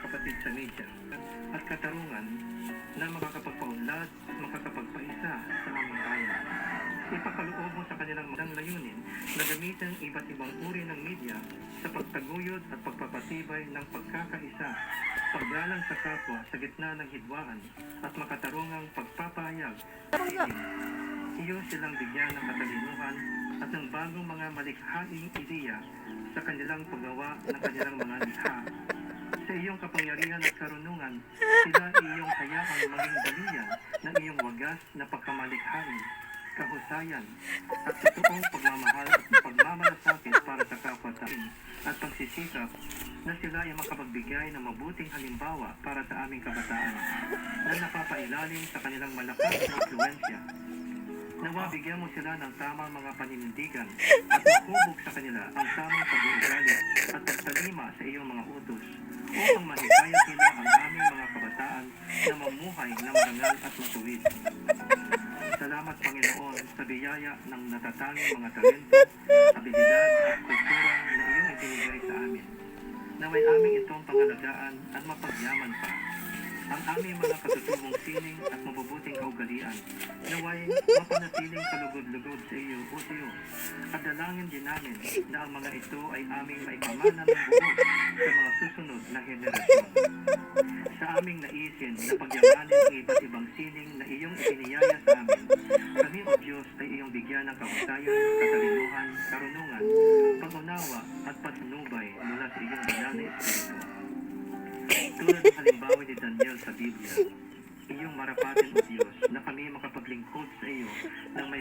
kapatid sa media at katarungan na makakapagpaunlad at makakapagpaisa sa aming bayan. Ipakaloob mo sa kanilang magandang layunin na gamitin iba't ibang uri ng media sa pagtaguyod at pagpapatibay ng pagkakaisa, paggalang sa kapwa sa gitna ng hidwaan at makatarungang pagpapahayag sa itin. Iyo silang bigyan ng katalinuhan at ng bagong mga malikhaing ideya sa kanilang paggawa ng kanilang mga likha. Sa iyong kapangyarihan at karunungan, sila iyong hayaang maging dalian ng iyong wagas na pagkamalikhain, kahusayan, at totoong pagmamahal at pagmamalasakit para sa kapwa-tao at pagsisikap na sila ay makapagbigay ng mabuting halimbawa para sa aming kabataan na napapailalim sa kanilang malakas na influensya. Nawa bigyan mo sila ng tamang mga paninindigan at mahubog sa kanila ang tamang pag-uugali at pagtalima sa iyong mga utos upang mahikayat nila ang aming mga kabataan na mamuhay na marangal at matuwid. Salamat Panginoon sa biyaya ng natatanging mga talento, abilidad at kultura na iyong ibinigay sa amin. Naway aming itong pangalagaan at mapagyaman pa ang aming mga katutubong sining at mabubuting kaugalian. Naway mapanatiling kalugod-lugod sa iyo, O Diyos, at dalangin din namin na ang mga ito ay aming maipamana ng buo sa mga susunod na henerasyon. Sa aming naisin na pagyamanin ang iba't ibang sining na iyong itiniyaya sa amin, kami o Diyos ay iyong bigyan ng kahusayan, katalinuhan, karunungan, pag-unawa at patnubay mula sa iyong banal na Espiritu. Tulad ng halimbawa ni Daniel sa Biblia, iyong marapatin o Diyos na kami makapaglingkod sa iyo ng may